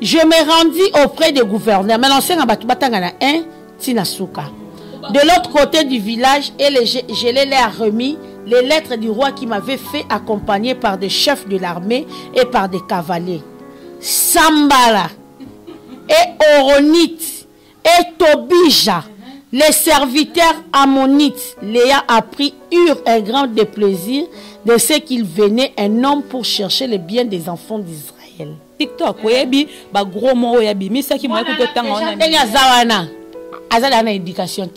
Je me rendis auprès des gouverneurs. Mais l'ancien Abatoubatangana 1, Tinasuka. De l'autre côté du village, je les ai remis les lettres du roi qui m'avait fait accompagner par des chefs de l'armée et par des cavaliers. Sambala et Oronite et Tobija, les serviteurs ammonites, Léa a pris, eurent un grand déplaisir de ce qu'il venait un homme pour chercher le bien des enfants d'Israël. TikTok, oui, bah gros mot, oui, mais ça qui m'a coûté tant en éducation.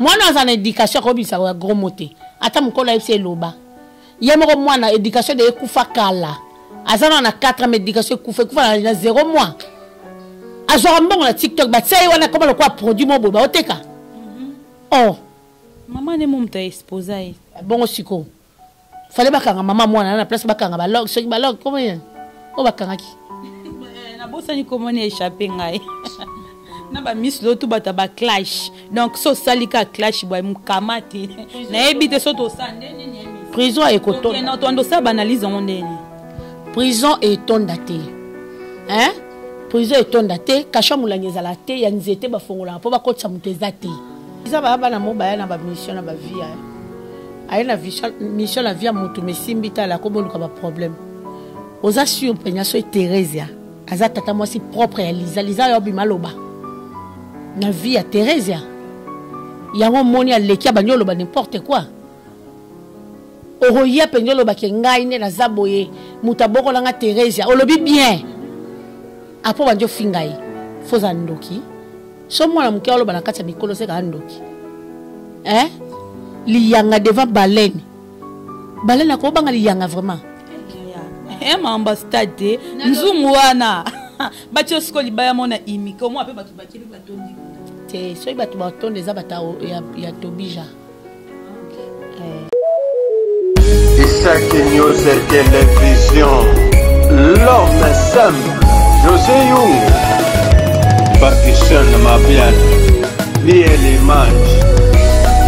Moi, dans une éducation, comme ça, gros mot. Attends, mon collègue, c'est l'oba. Il y a moi, dans l'éducation de Koufa Kala. Azana na 4 ans d'éducation Koufa na 0 mois. Azora mbongo na TikTok ba tsayi wana koma le quoi produit mo boba oteka. Oh. Maman ne mum ta exposer. Bongo siko. Fallait bakanga maman mwana na place bakanga ba log so ba log comment o bakanga ki. Na bossa ni comment échapper ngai. Na ba miss lo tout bata ba clash. Donc so salika clash boy mukamati. Na ebite so to sande ni. Prison et coton. Na tondo sa banalise on ndeni. Prison est ton daté. Hein? Prison est ton daté. Kacha moulanyeza la té, ya nzete ba fongola po ba kotsa muteza té. Isa ba na mo ba na ba mission na ba vie. Aye na mission la vie a mutu mesimbita la ko boluka ba problème. Oza sur penya so Thérèse. Aza tata moi si propre ya Lisa yo bi maloba. Na vie à Thérèse. Yango moni a lekia ba nyolo ba n'importe quoi. Oroya penyolo bakengai ne na zaboye mutaboko langa Thérèse olobi bien apo banjo fingai foza ndoki so mwana mke oloba na kati ya mikolo se ka ndoki liyanga devant baleine ko banga liyanga vraiment ambassadeur nzumu wana batyo skoli baya mona imika mo ape batu bakeli batondi te so batu batonde za bata ya Tobija. Isaac News et Télévision, l'homme simple, José Young, Pakistan ma bien, ni l'image.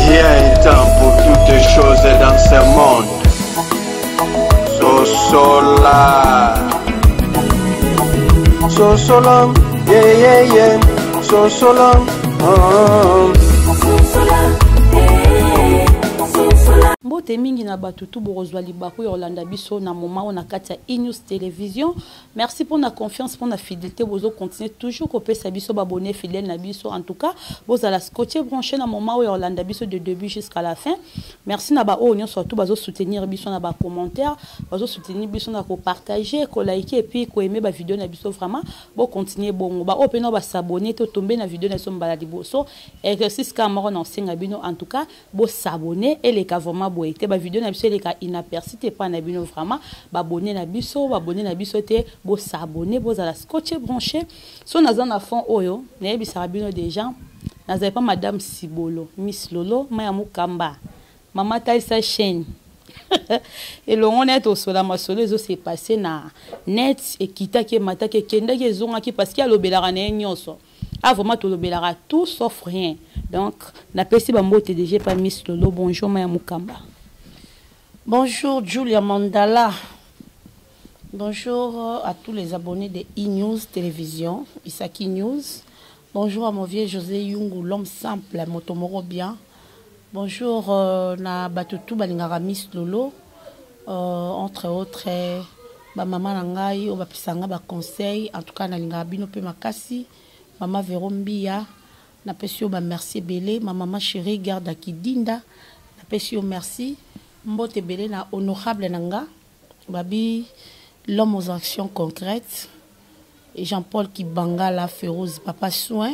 Il y a un temps pour toutes choses dans ce monde. Sosola, yeah, Sosola, Mbote mingi na batutu borozwa libaku Yolanda biso na moment on a kati ya E-News Télévision. Merci pour la confiance, pour la fidélité. Vous continuez toujours copier sa biso abonné fidèle na biso. En tout cas, vous allez scotcher branché na moment où Yolanda biso de début jusqu'à la fin. Merci na ba oignon surtout bazo soutenir biso na ba commentaire, bazo soutenir biso na ko partager, ko liker et puis ko aimer ba vidéo na biso vraiment. Bon continuer bon ba open ba s'abonner to tomber na vidéo na so mbala liboso. Exercice camera na senga bino en tout cas, bo s'abonner et les cas vraiment bo été ba vidéo na biso les cas inaperçu te pas na bino vraiment ba abonner na biso te bo s'abonner bo za la scotcher branché so naza na fond oyo na bisara bino déjà naza pas madame Sibolo Miss Lolo maya mukamba mama Taisa chaîne et le on est au sola masolo zo s'est passé na net et kita ke mata ke kenda ke zonga ki parce qu'il y a l'obélara na nyonso a vraiment tout l'obélara tout sauf rien donc na pesi ba mbote déjà pas Miss Lolo bonjour maya mukamba. Bonjour Julia Mandala. Bonjour à tous les abonnés de E-News Télévision, Isaki News. Bonjour à mon vieux José Young, l'homme simple, Motomoro bien. Bonjour na batutu balingara Miss Lolo. Entre autres, maman nangai, on va pisanga ba conseil. En tout cas, na lingara bino pe makasi. Maman Verombia, na pesio ba merci belé. Ma maman chérie garde à Kidinda. Na pesio merci. Mbote belé na honorable nanga. Babi l'homme aux actions concrètes. Et Jean-Paul Kibangala Férouz Papa Soin.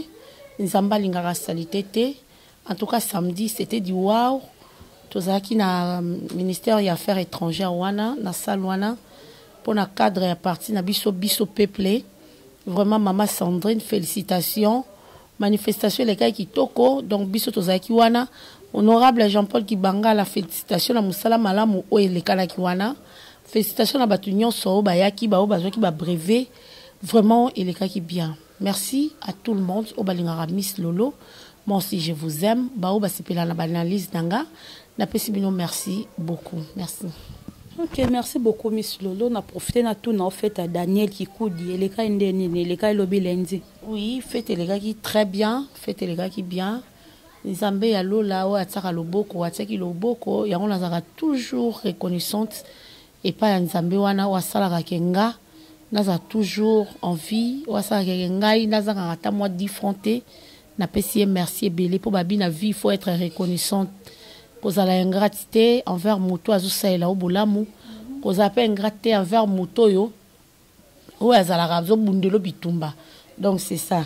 Nzamba lingara salité. En tout cas samedi c'était du wow. Tozaki na ministère des Affaires étrangères wana na salle wana pour na cadre et parti na biso peuplé. Vraiment maman Sandrine félicitations. Manifestation les gars qui toko donc biso tozaki wana. Honorable Jean-Paul Kibangala félicitations na musala malamu o elekala ki wana. Félicitations à Batunion so bayaki ba bazwaki ba brevet. Vraiment il est qui bien. Merci à tout le monde au balingara Miss Lolo. Moi aussi je vous aime. Ba o basipela na banalise nanga. Na pesi bino merci beaucoup. Merci. Ok, merci beaucoup, Miss Lolo. On a profité de tout, en fait, à Daniel Kikoudi. Et les cas indéniés, les cas lobby lundi. Oui, faites les gars qui très bien, faites les gars qui bien. Nzambe ya lola wa tsaka loboko, wa tsaki loboko, ya on a toujours reconnaissante et pas nzambe wana wa sala kenga, naza toujours envie, wa sala kenga, naza ngata moi diffronté, na pesi merci belé pour babi na vie, il faut être reconnaissante. Cause la ingratité envers moto azu saela obulamu, cause a pas ingratité envers moto yo, ou azala razo bundelo bitumba. Donc c'est ça.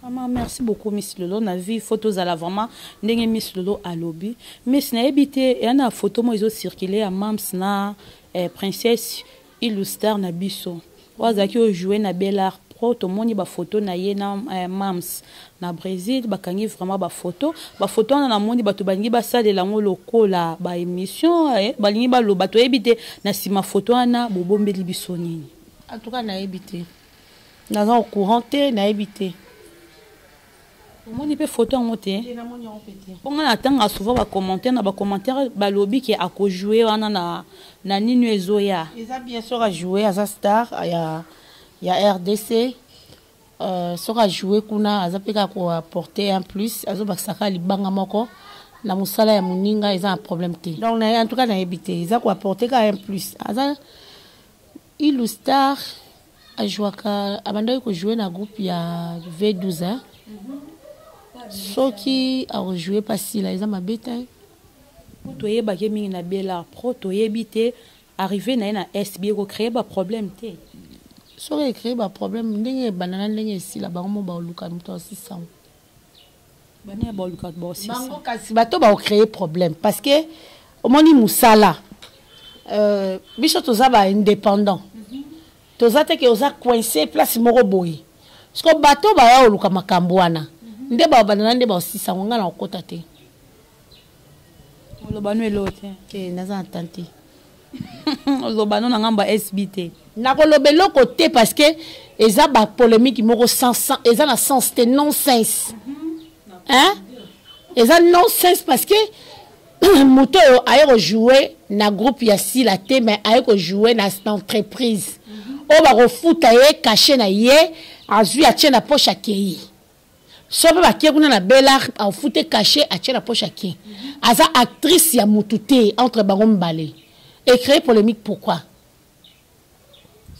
Maman, merci beaucoup, Miss Lolo. On a vu photos à la vraiment. N'engé Miss Lolo à lobby. Miss n'a habité. Il y a une photo moi ils ont circulé à Mams na princesse Illustre na biso. Wazaki ont joué na Bellart Pro. Tout le monde y a photo na yé na Mams na Brésil. Bakangi vraiment ba photo. Ba photo na monde y a tout bangi ba ça de la loko la ba émission. Balingi ba lo bato habité na si ma photo na bobombe libiso nini. En tout cas n'a habité. Dans un courant n'a habité. On peut photo en monter. On attend souvent ba commentaire ba lobby qui a joué na nini ezoya. Ils a bien sûr à jouer à Star, il y a RDC sera joué kuna azapeka ko apporter en plus azo baksaka libanga moko na musala ya muninga ils ont un problème té. Donc en tout cas na habité, ils a ko apporter ka en plus. Aza Illustar a joué ka abanda ko jouer na groupe ya V12 hein. Ceux qui a rejoué pas si là ils ont ma bête. Toye ba gaming na Bellart Pro toye bité arrivé na SB ko créer ba problème té. So créer ba problème ndenge banana ndenge si la bango ba luka muto 600. Bana ba luka ba 600. Bango kasi bato ba créer problème parce que au moni musala biso toza ba indépendant. Toza te que oza coincé place moko boy. Parce que bato ba ya luka makambo wana. Nde ba banana nde ba 600 nga na okota te. Olobano elote ke naza entente. Olobano na ngamba SBT. Na kolobelo côté parce que eza ba polémique moko sans eza na sens te nonsense. Hein? Eza nonsense parce que moto ayo jouer na groupe ya sila te mais ayo jouer na entreprise. O ba refuta ye caché na ye azui a na poche akei. Sobe ba kuna na Bellart a fouté caché a la poche aki. Aza actrice ya mutute entre bango mbale. Et créer polémique pourquoi?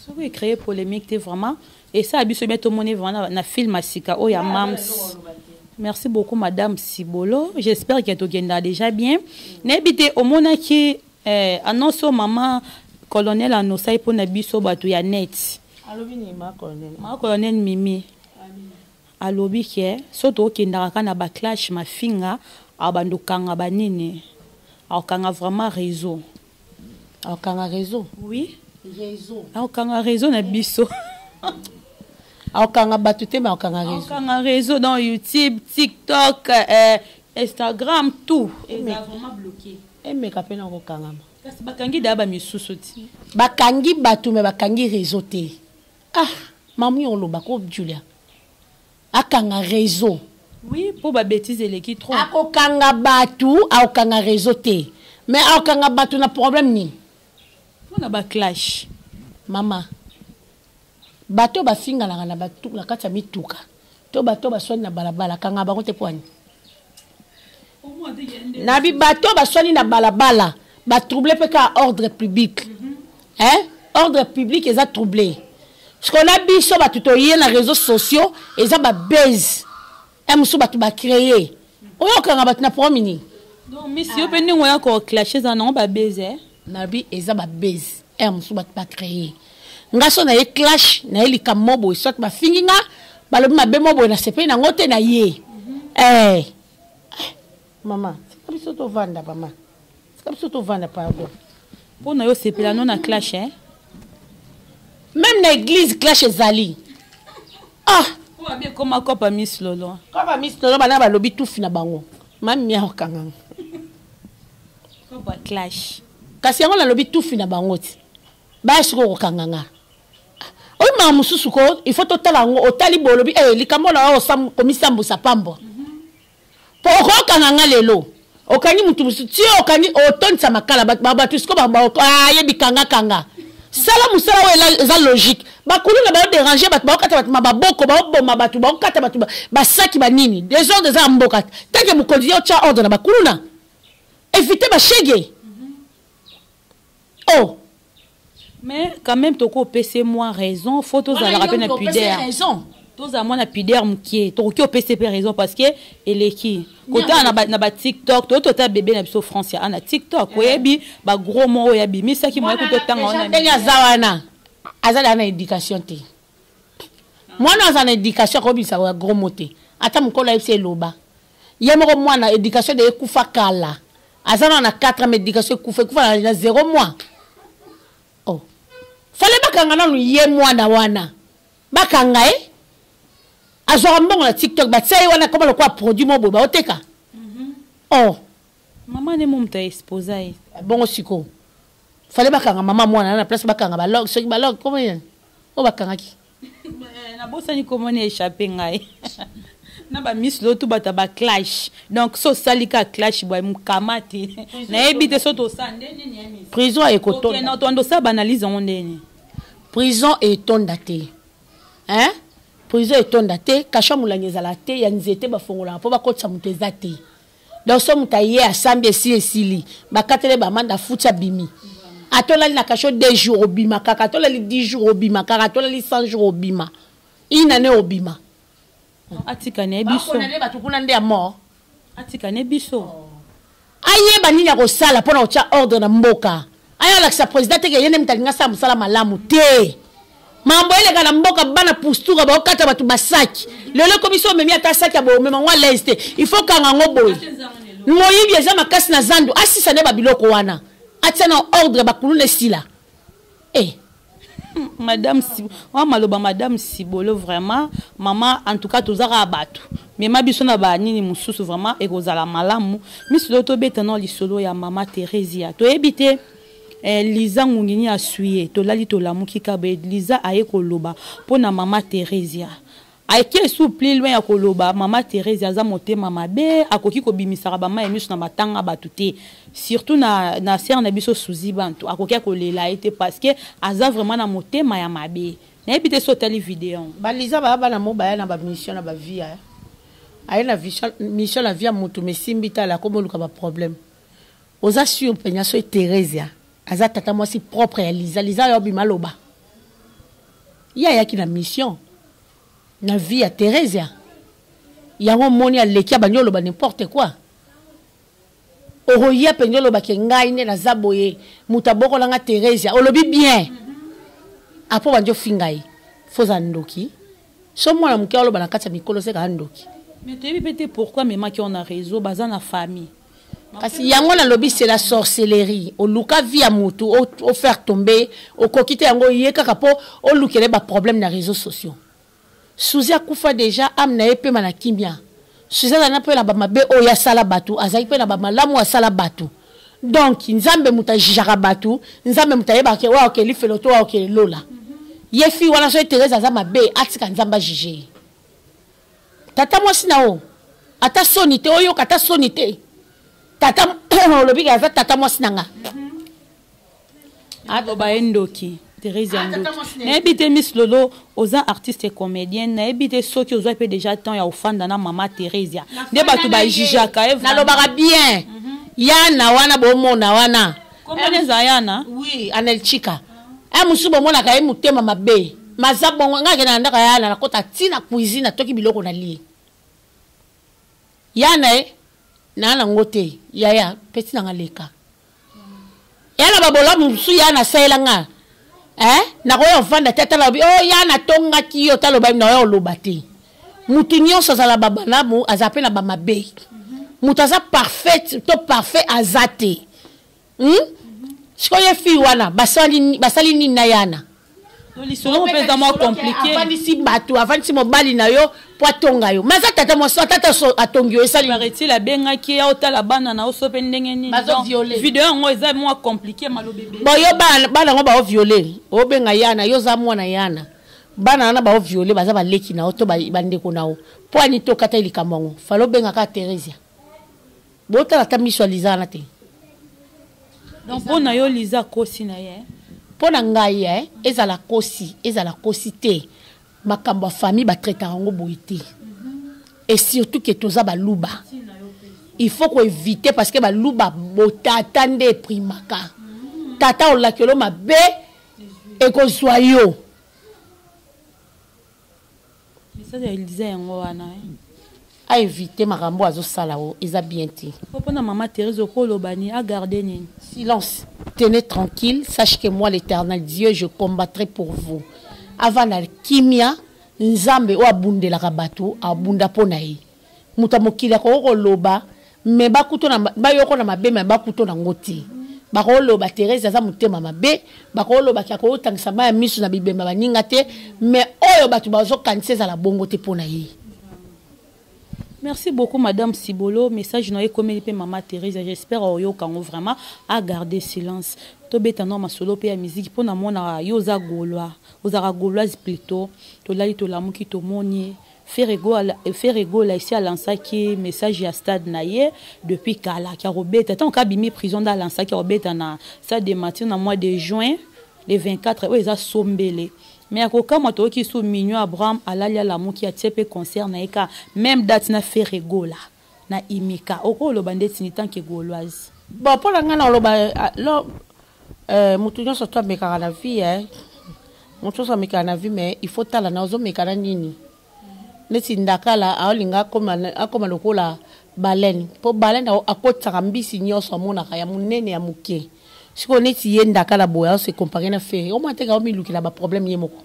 Sobe créer polémique t'es vraiment et ça a biso mettre mon vraiment na film asika o ya Mams. Merci beaucoup madame Sibolo. J'espère que tu genda déjà bien. N'habite au mona qui annonce maman colonel annonce pour na biso batu ya net. Allo bini ma colonel. Ma colonel Mimi. Alobi ke soto okendaka na ba clash mafinga abandokanga banene akanga vraiment réseau akanga réseau oui réseau akanga réseau na biso akanga batute mais akanga réseau dans YouTube TikTok Instagram tout et ça vraiment bloqué et me kapena ko kangama kasi bakangi daba misusu ti bakangi batu mais bakangi réseau te ah mamu on lo bako Julia akanga réseau. Oui, pour ba bêtise eleki trop. Akokanga batu, akanga réseau te. Mais akanga batu na problème ni. On a ba clash. Mama. Bato ba finga na batu na kati ya mituka. To bato ba swani na balabala kanga ba konte poani. Na bi bato ba swani na balabala, ba troubler peka ordre public. Hein? Ordre public est troublé. Ce qu'on a vu sur les réseaux sociaux, ils ont baise. Et nous avons créé. On a créé promini. Donc, monsieur, nous avons clashé dans nos baise. Nabi, ils ont baise. Et nous avons créé. Nous avons clash, nous avons kamobo, soit ma finga, balobi ma bemobo na sepe na ngote na ye. Eh. Maman, c'est comme ça to vanda maman. C'est comme ça to vanda pardon. Pour nous sepe la non na clash hein. Même l'église clash ezali. Ah, ou bien comment kopa Miss Lolo. Kopa Miss Lolo bana ba lobi tout fina bango. Mam mia okanga. Kopa clash. Kasi yango la lobi tout fina bango ti. Ba siko okanga. O ma mususu ko il faut totala ngo otali bolobi likambo na o sam komisambu sa pambo. Pour okanga lelo. okani mutu ti okani oton sa makala ba tu sko ba yebi kanga sala musala we eza logique ba kuluna ba déranger ba kata ba maboko ba bomba ba tu ba kata ba saki ba nini des ordres za mboka tant que mukonzi yo cha ordre na ba kuluna éviter ba shege. Oh mais quand même toko PC moi raison photos à la rappel na pudeur raison tous à moi na pudeur mkie toko PCP raison parce que eleki kota na ba TikTok to ta bébé na biso France ya na TikTok oyebi ba gros mot oyebi mi saki moi ko to tanga on na zawana azala na éducation te mwana azana éducation ko bisa ba gros mot te ata mukolo epse loba yemoko mwana éducation de kufa kala azana na 4 ans éducation kufa na 0 mois. Oh fallait bakanga na ye mwana wana bakanga azora mbongo na TikTok batsai wana koma lokwa produit mo boba oteka. Oh maman ne mumta exposa bongo siko fallait bakanga mama mwana na place bakanga ba log soki ba log comment o bakanga ki na bosa ni comment échapper ngai na ba miss lotu bata ba clash donc so salika clash boy mukamati na ebite so to sande ni miss prison et koton OK na to ndo sa banalise ondeni prison et tondate hein prison et tondate kasha mulangeza la te ya nzete ba fongola po ba kotsa muteza te donc so mutaye asambe si esili ba katele ba manda fucha bimi atola na kasho 2 jours obima kaka atola 10 jours obima kaka atola 100 jours obima ina ne obima atika ne biso ba ba tukuna nde ya mort atika ne biso aye banini ya kosala pona ocha ordre na mboka ayo la sa président ke yene mtalinga sa musala malamu te mambo ele kana mboka bana postura ba okata batu basaki lelo commission memi ata saki abo mema ngwa leste il faut kanga ngoboy moyibi eza makasi na zandu asisa ne ba biloko wana atsana ordre ba kulune sila Madame Maloba Madame Sibolo vraiment maman en tout cas tozaka abatu mais mabiso na ba nini mususu vraiment ekozala malamu miss loto betano lisolo ya mama Teresia to ebite Liza ngungini asuye to lali to lamuki kabe Liza aye koloba pona mama Teresia aike soupli loin ya koloba mama Teresia za motema mabe akoki ko bimisaka ba ma emisu na matanga batute surtout na ser na biso suzi bantu akoki ko lela ete parce que aza vraiment na motema ya mabe na ebite so tali vidéo ba Liza ba na mobile na ba mission na ba via aye na mission la via mutu mesimbita la komo luka ba problème oza sur penya so Teresia aza tata moi si propre ya Liza yo bimaloba ya ki na mission na vie ya Teresia yango moni aleki abanyolo ba n'importe quoi oroya penyolo ba ke ngai ne na zaboye mutaboko langa Teresia olobi bien apo banjo fingai foza ndoki so mwana muke oloba na kati ya mikolo se ka ndoki mais tu peux pourquoi même qui on a réseau baza na famille parce yango na lobi c'est la sorcellerie o luka via mutu o faire tomber o kokite yango yeka kapo o lukele ba problème na réseaux sociaux. Suzi akufa déjà amna epe mana kimia Suzi na pe na ba mabe o ya sala batu azai pe na ba malamu wa sala batu donc nzambe mutajijaka batu nzambe mutayeba ke wa okeli feloto wa okeli lola yefi wana so Teresa za mabe atika nzamba jije tata mwasi na o ata sonite oyo kata sonite tata lobi ga tata mwasi nanga ado ba endoki Teresia Ndo. Na ebite Miss Lolo oza artiste et comédienne na ebite soki oza pe déjà temps ya ofanda na mama Teresia. Ne batu ba jijaka eva. Na lobaka bien. Yana wana bomo na wana. Comment Zayana? Oui, Anel Chika. Musubo mona ka mutema mabe. Mazabongo ngake na ndaka yana na kota tina cuisine toki biloko na li. Yana na ngote yaya peti na ngaleka. Yana babola musu yana sailanga. Na koyo vanda tata lobi oh yana tonga kiyo taloba na yo lobati mutu nyonso za la baba na mu azape na ba mabe mutu aza parfait to parfait azate sikoye fi wana basali ni na yana lisolo pesa mo compliqué avandi si mobali na yo po atonga yo maza tata mo so tata so atongi yo esali arrêter la benga ki ya otala bana na oso pe ndenge nini vidéo ngo eza mo compliqué malo bébé bo yo bana ngo ba o violer o benga yana yo za mwana yana bana na ba o violer baza ba leki na oto ba ndeko na o po ani to kata ilikamongo falo benga ka Teresia bota la tamiso Liza na te. Donc pour na yo Liza kosi na ye. Pour na ngai ezala kosi te. Makambo famille ba traiter ngo boité. Et surtout que toza ba luba. Il faut qu'on évite parce que ba luba bota attendre primaka. Tata on la kelo mabe et ko soyo. Mais ça c'est Liza yango wana. À éviter makambo azo sala o eza bien te. Papa na maman Thérèse Okolobani a gardé nini. Silence. Tenez tranquille, sache que moi l'Éternel Dieu je combattrai pour vous. Avant na kimia nzambe o abundela kabatu abunda pona yi muta mokila ko loba me bakuto na bayoko na mabe me bakuto na ngoti bako loba Thérèse za mutema mabe bako loba kya ko tangisa ba misu na bibemba baninga te me oyo batu bazo kanseza la bongo te pona yi. Merci beaucoup Madame Sibolo, message noyé comme il peut Maman Thérèse, j'espère oyo kango vraiment à garder silence. To betano ma solo pe ya musique pour na mona yoza golois. Ozara gauloise plutôt, to lali to lamu ki to moni, faire ego là ici à Lansaki, message ya stade naie depuis kala ki robeta tant ka bimi prison dans Lansaki robeta na ça de matin na mois de juin le 24 o eza sombele. Mais akoka moto ki sou Mignon Abraham alali ya lamu ki a tiepe concert na eka même date na faire ego là na imika oko lo bandeti ni tant que gauloise. Bon pour la ngana lo mutu nyonso to mekaka na vie mutu so mekaka na vie mais il faut tala na ozo mekana nini neti ndakala aolinga akoma lokola baleine po baleine akotaka mbisi nyonso amonaka ya munene ya muke siko neti ye ndakala boya se comparer na fere o mateka o milukila ba problème ye moko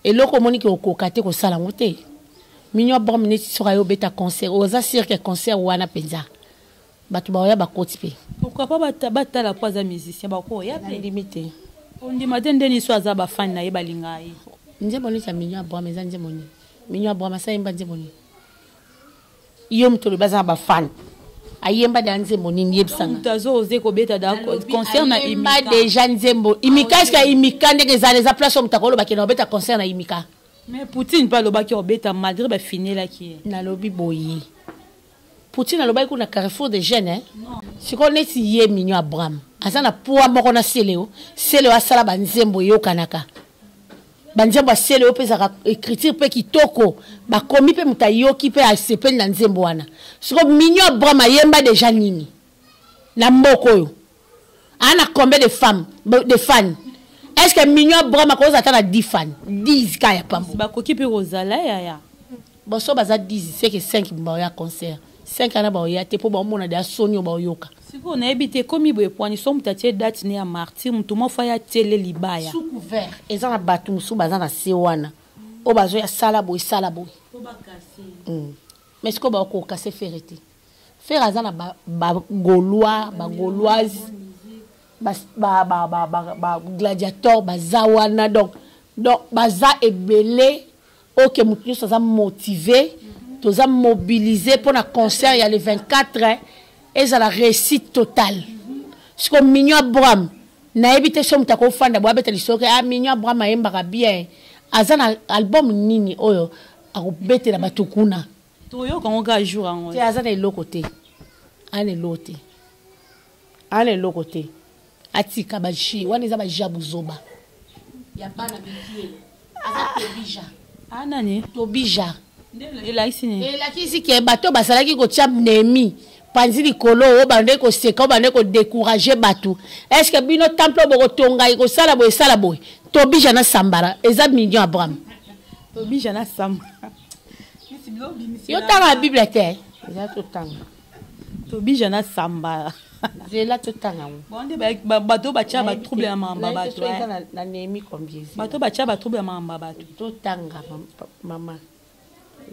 eloko moni ke okokate ko sala ngote Mignon Abraham neti soka yo beta concert oza cirque concert wana penza batu ba oya ba kotipe. Pourquoi pas bata la poza musicien ba ko ya pe limité. On dit matin deni so aza ba fan na ye balinga ye. Nje boni cha Mignon Abraham eza nje moni. Mignon Abraham sa yemba nje moni. Iyo mtolo baza ba fan. Ayemba da nje moni yebsanga. Mtazo oze ko beta da concert na imika. Ayemba déjà nzembo. Imika est-ce que imika ndenge za les place mtakolo ba kena beta concert na imika. Mais Poutine pas lo ba ki obeta malgré ba fini la ki. Na lobi boyi. Poutine a l'obéi na carrefour de jeunes si on est yé Mignon Abraham azana poa moko na seleo a sala banzembo yo kanaka banzembo seleo pesa écriture pe kitoko ba komi pe mutayoki pe a sepel na nzembo wana siko Mignon Abraham yemba déjà nini na mboko yo ana combien de femmes de fans est-ce que Mignon Abraham a cause atana 10 fans 10 ka ya pambo ba koki pe rozala ya bon so baza 10 c'est que 5 ba ya concert 5 ans ba ya te po ba mona da sonyo ba yoka siko na ebité komi boye poani so mutatie date ne ya martyr mutu mo fa ya tele libaya sous couvert eza na batu musu baza na se wana o bazo ya sala boy to ba casser mais siko ba ko casser ferete faire azana ba gaulois ba gauloise ba gladiateur ba zawana donc baza ebele OK mutu so za motivé tous a mobilisé pour un concert il y a les 24 ans et ça la réussite totale. Ce que Mignon Abraham na ebité so mutako fanda bo abeta lisoke Mignon Abraham ayemba bien azana album nini oyo akobete la batukuna to yo kango ka jour ango ti azana elokote ane lokote atika baji wana za bajabu zoba ya bana bikiele azatobija nani tobija elakisi ke bato basalaki kotia nemi panzi likolo o bande ko seka o bande ko décourager bato est-ce que bino temple boko tonga ko sala boy to bija na sambara eza Mignon Abraham to bija na sambara yo tanga Bible te eza to tanga to bija na sambara zela to tanga bonde bato bacha ba trouble ya mamba bato na nemi combien bato bacha ba trouble ya mamba bato to tanga mama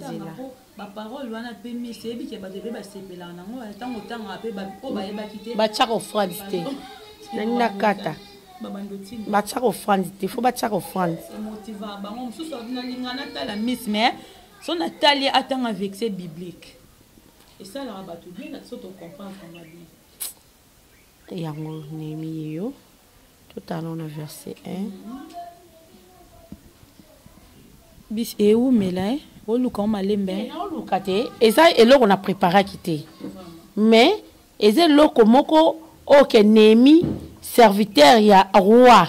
zela ba parole wana pe mesebi ke ba debe ba sepela nango tango tanga pe ba ko ba yeba kite ba chako France te na kata ba chako France te faut ba chako France motiva bango mususu na lingana tala miss mais son atali atanga vexé biblique et ça la ba tout bien so to comprendre comment bien yango nemi yo tout à l'heure verset 1 bis et où mais là oluka malembe oluka te eza eloko na préparer kité mais eze loko moko oke Néhémie serviteur ya roi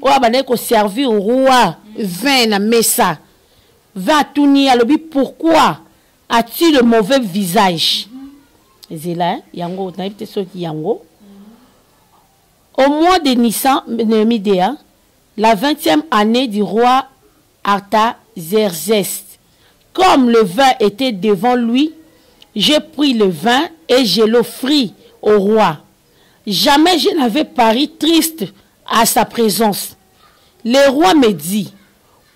oya bana ko servir roi vin na mesa va tuni alobi pourquoi as-tu le mauvais visage ezela yango na yebite soki yango au mois de Nissan Néhémie la 20e année du roi Artaxerxès. Comme le vin était devant lui, j'ai pris le vin et je l'offris au roi. Jamais je n'avais paru triste à sa présence. Le roi me dit,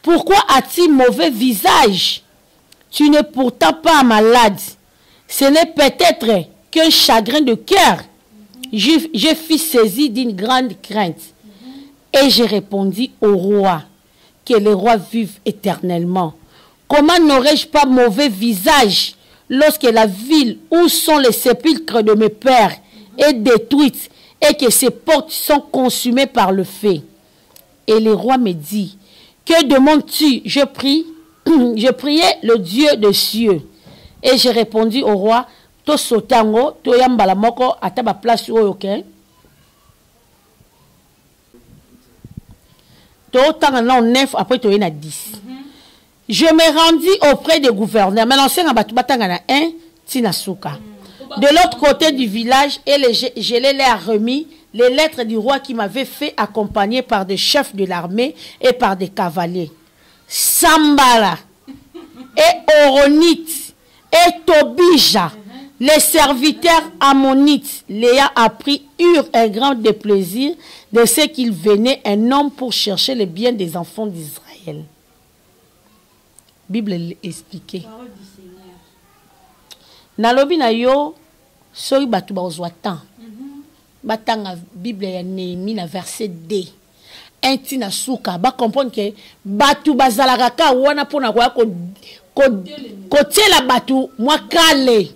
pourquoi as-tu mauvais visage? Tu n'es pourtant pas malade. Ce n'est peut-être qu'un chagrin de cœur. Je fus saisi d'une grande crainte. Et j'ai répondu au roi, que le roi vive éternellement. Comment n'aurais-je pas mauvais visage lorsque la ville où sont les sépulcres de mes pères est détruite et que ses portes sont consumées par le feu? Et le roi me dit, que demandes-tu? Je priais le Dieu des cieux. Et j'ai répondu au roi, to sotango, to yambala moko, ataba place ok. Après, tu as 10. Je me rendis auprès des gouverneurs. Maintenant, c'est un de l'autre côté du village, et je les leur remis les lettres du roi qui m'avait fait accompagner par des chefs de l'armée et par des cavaliers. Sambala et Oronite et Tobija, les serviteurs ammonites, l'ayant appris, eurent un grand déplaisir de ce qu'il venait un homme pour chercher le bien des enfants d'Israël. Bible expliquée. Nalobi na yo soki batu bazwa temps. Batanga Bible ya Néhémie na verset D. Enti na suka ba comprendre que batu bazalaka ka wana pona kwa ko tiela batu mwa kale.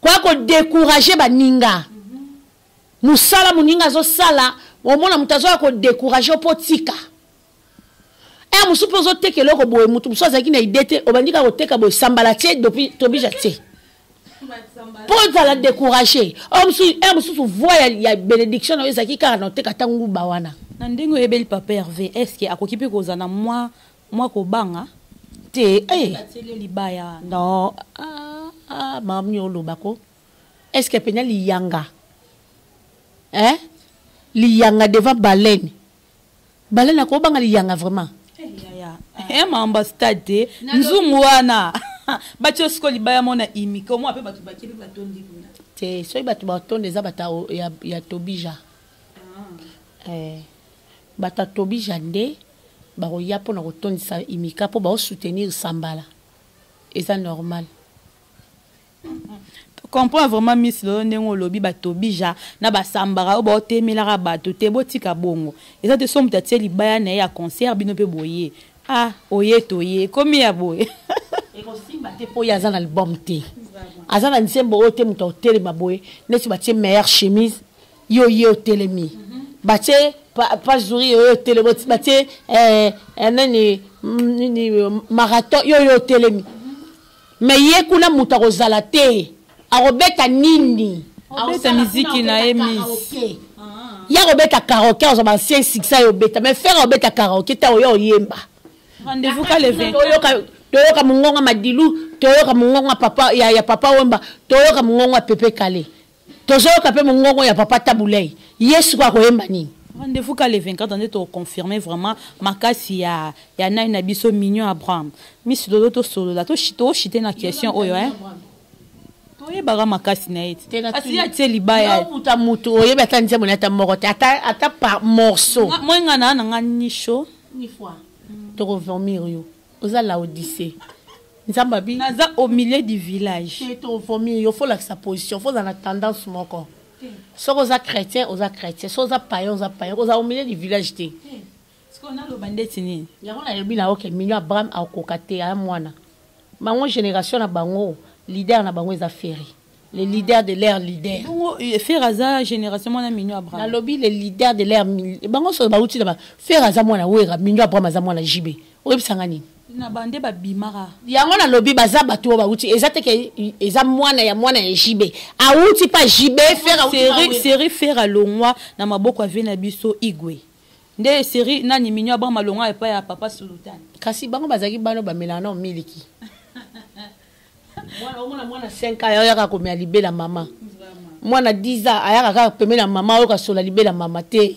Kwa ko décourager baninga. Musala muninga zo sala, omona mutazo ko décourager potika. E musupo zo teke loko boye mutu muso zaki na idete obandika ko teka boye sambala tie depuis tobija tie. Pour la décourager. Mususu voya ya bénédiction na zaki ka na teka tangu bawana. Na ndingo ebeli papa Hervé, est-ce que akokipe kozana moi ko banga? Te libaya. Non. Mamni olobako. Est-ce que pena liyanga? Hein? Liyanga devant baleine. Baleine a ko banga liyanga vraiment. Ambastade nzumu wana bacho sko libaya mona imi komo ape batu bakeli batondi kuna te so batu batonde za bata ya Tobija bata Tobija nde ba roya pona kotondisa imika po ba soutenir Sambala et ça normal. Comprends vraiment Miss Londengo lobi ba Tobija na ba Sambara o ba otemelaka bato te botika bongo et ça te somme tatie libaya na ya concert bino pe boye. Ah, oye toye, komi ya boye. Et aussi, bate po ya zan album te. Azan nsembo o te muta hôtel maboye, nesi bate meilleure chemise, yo telemi. Bate pas jouri yo telemi, bate nani marathon yo telemi. Mais ye kuna muta kozala te. Arobeta nini? Arobeta musique na emis. Ya robeta karaoke, on s'en 5 yo beta, mais faire robeta karaoke ta yo yemba. Rendez-vous ka le 20. Toyoka mungonga madilu, toyoka mungonga papa ya papa wemba, toyoka mungonga pepe kale. Toyoka pe mungonga ya papa tabulei. Yesu kwa koyemba ni. Rendez-vous ka le 24 on est confirmer vraiment makasi ya na biso mignon Abraham. Miss Lolo to solo la to chite na question oyo hein. Toye baga makasi na eti. Asi ya tie libaya. Muta mutu oye batanze monata morote ata par morceau. Moi ngana na ngani show ni fois. To vomir yo. Oza la Odyssée. Nzambabi naza au milieu du village. To vomir yo faut la sa position, faut dans la tendance moko. So oza chrétien, so oza païen, oza au milieu du village te. Est-ce qu'on a le bandit ni? Ya on a lebi na OK million Abraham a kokate ya mwana. Bango génération na bango, leader na bango eza ferry. Les leaders de leur leader. Bongo faire aza génération mwana million Abraham. Na lobby les leaders de leur bango so ba uti na ba faire aza mwana wera million Abraham aza mwana jibe. Oyebi sangani. na bande ba bimara yango na lobi baza bato ba uti ezate ke eza mwana ya jibe a uti pa jibe faire série faire alongwa na maboko avena biso igwe nde série nani minyo ba malongwa epa ya papa Sultan kasi bango bazaki bano ba melana o miliki mwana 5 ans ayaka ko me libela mama mwana 10 ans ayaka ka pemela mama o ka sola libela mama te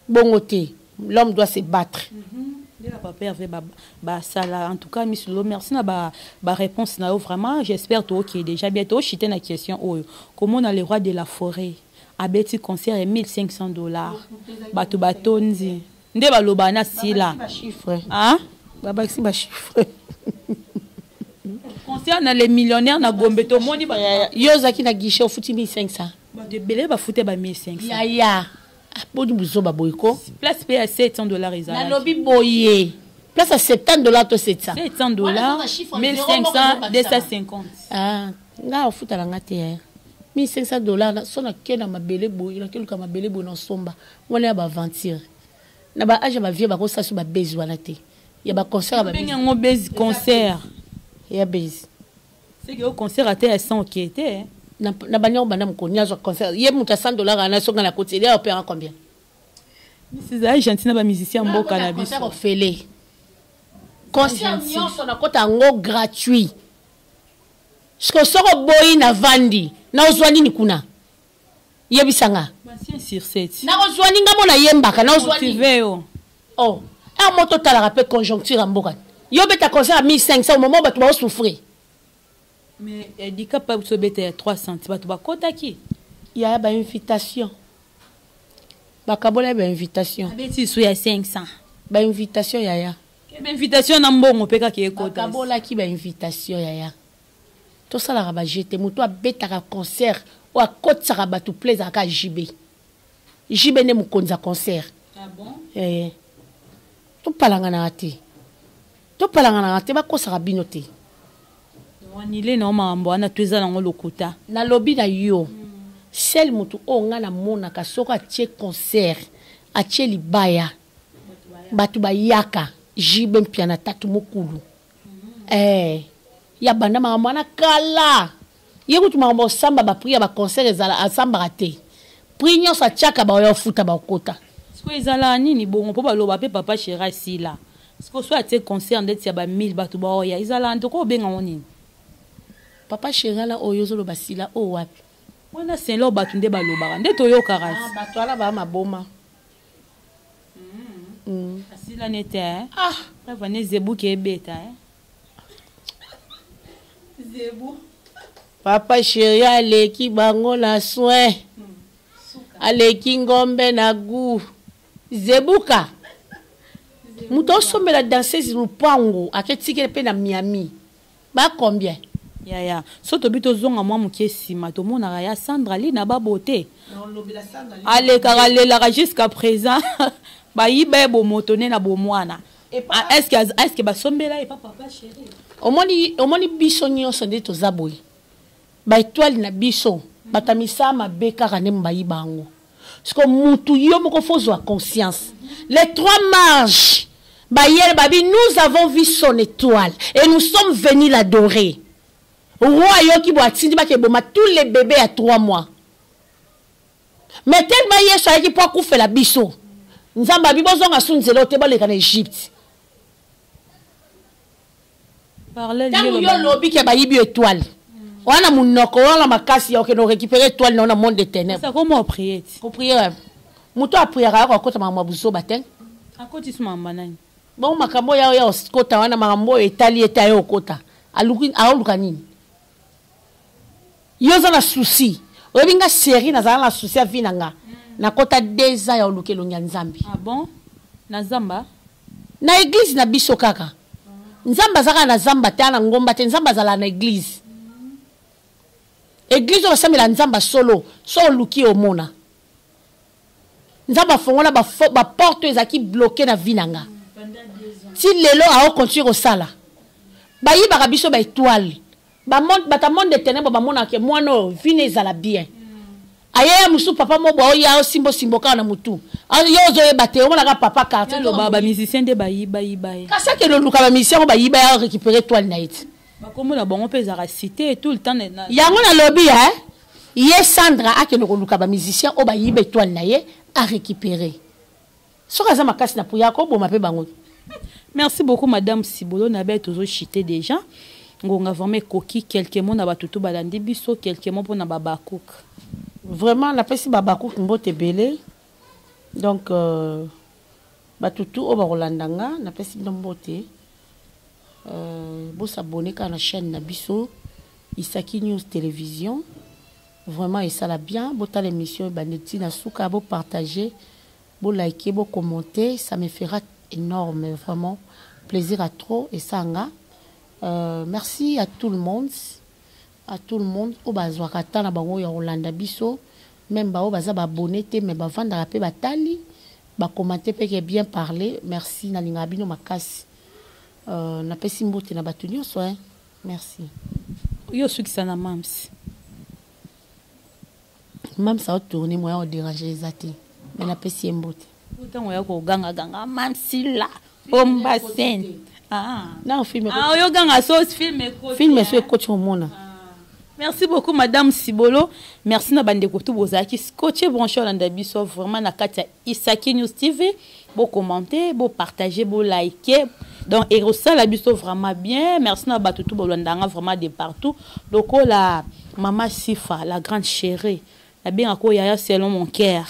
bongo te l'homme doit se battre. Papa avait sala en tout cas Miss Lo merci na ba réponse na vraiment j'espère toi qui est déjà bientôt chité na question comment on a le roi de la forêt a beti concert et $1500 bato batonzi nde baloba na sila chiffre hein baba si ba chiffre concert na les millionnaires na Gombe to moni ba yozaki na guichet futi 1500 ba de belé ba fouté ba 1500 ya bodi buzoba boyko place pay à $700 ezala na lobi boye place à $700 to $700 $1500 250 ah nga ofuta la ngate $1500 sona kena mabele boye na keluka mabele boye na somba wala ya ba aventure na ba age ba vie ba ko sasu ba bezi wana te ya ba concert ba bezi ngo bezi concert ya bezi c'est que au concert a été sans qui était na banyo bana mkonya zo concert ye muta $100 ana songa na côté là opéra combien c'est Argentine ba musicien mboka na biso concert ofele concert nyonso na kota ngo gratuit siko soko boyi na vandi na ozwani ni kuna yebisanga basien sur 7 na ozwani ngamo na yembaka na ozwani veo oh a moto tala rappel conjoncture mboka yo beta concert à 1500 au moment bato ba souffrir. Mais handicap pas se bête 300 tu vas kota qui il y a ba invitation ba kabola ba invitation abeti sou ya 500 ba invitation yaya ba invitation na mbongo peka ki kota kabola ki ba invitation yaya to sala ba jeter moto abeta ka concert ou a kota ba tout plaisir ka jibe ne mukonza concert ah bon to palanga na ate ba kosa binote wanile na mambo ana tweza na ngolokuta na lobi na yo sel mutu o nga na mona ka soko atie concert atie libaya batu bayaka jibe mpia na tatu mokulu ya banda mama na kala yekutu mambo samba ba priya ba concert ezala asamba raté priyo sa chaka ba yo futa ba kota siko ezala nini bongo po baloba pe papa Chéra sila siko so atie concert ndeti ya ba 1000 batu ba oya ezala ndoko benga nini papa Chéra la oyozo lo basila o wapi wana selo batu nde balobaka nde toyoka kasi batu ala ba maboma asila nete reva ne zebu ke beta zebu papa Chéra aleki bango na soin aleki ngombe na gu zebuka muto somela danseuse lupango aketike pe na Miami ba combien ya so to bito zonga mwa mukie sima to mona ya Sandra li na babote ale karalela jusqu'à présent ba yibe bo motone na bo mwana est-ce que ba sombela et papa Chéri omoni biso nyonso nde to zaboy ba étoile na biso batamisa mabeka kane mbayi bango parce que mutu yo moko fozwa conscience les 3 mages ba yel babi nous avons vu son étoile et nous sommes venus l'adorer. Roi yoki bo atindi ba ke boma tous les bébés à 3 mois. Mais tellement yeso ayaki po kufela biso. Nzamba bibozo nga sunzelo te baleka na Égypte. Parler yo lobi ke ba yibi étoile. Wana munoko wana makasi ya no récupérer étoile dans le monde des ténèbres. Ça comment prier? Ko prier. Muto a prier ka kota mama buso baten. Akoti suma manani. Bon makambo ya kota wana makambo etali eta yo kota. Aluka nini? Yoza na souci. Obinga série na zala na souci a vinanga. Na kota 2 ans ya olukelo nyanzambi. Ah bon? Na zamba? Na église na biso kaka. Nzamba zaka na zamba te na ngomba te nzamba zala na église. Église o samela nzamba solo, so luki omona. Nzamba fongola ba porte ezaki bloqué na vinanga. Si lelo a continue au sala. Ba yiba biso ba étoile. Ba monde de ténèbres ba mona ke mono vine ezala bien. Aye musu papa mobo ya simbo simboka na mutu. Yo zo e bate o na papa quartier lo baba musicien de bayiba. Kasa ke lo luka ba musicien bayiba ya récupérer toile na it. Ba komo na bango pe za cité tout le temps na. Yango na lobby Ye Sandra a ke lo luka ba musicien o bayiba toile na ye a récupérer. Soka za makasi na puya ko bo mape bango. Merci beaucoup madame Sibolo na ba toujours chité déjà. Ngonga vraiment koki quelques mots na batutu balandi biso quelques mots pour na babakouk. Vraiment la pesi babakouk mbote belé. Donc batutu o ba rolandanga na pesi mbote. Bo s'abonner à la chaîne na biso Isaki News Télévision. Vraiment et ça la bien, bo ta l'émission baneti na souka bo partager, bo liker, bo commenter, ça me fera énorme vraiment plaisir à trop et ça nga. Merci à tout le monde au bazwakata na bango ya Rolanda biso même ba o baza ba abonné te mais ba vanda pe batali ba commenter pe bien parler merci na linga bino makasi na pesi mbote na batunyo so merci yo sukisa na mams ça a tourné moi on déranger les athées mais na pesi mbote autant ya ko ganga mamsi la bomba sen non film yo ganga sauce film so coach mona. Merci beaucoup madame Sibolo. Merci na bande ko tout bozaki scotché branché Rolanda biso vraiment na katia Isaki News TV. Beau commenter, beau partager, beau liker. Donc et ça la biso vraiment bien. Merci na batutu Rolandanga vraiment de partout. Donc la maman Sifa, la grande chérie. La bien ko yaya selon mon cœur.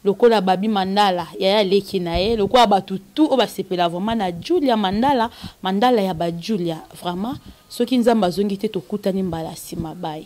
Lokola babi mandala yaya leki na ye lokola batutu o basepela vraiment na Julia mandala ya ba Julia vraiment soki nzamba zongi te tokutani mbala sima bayi.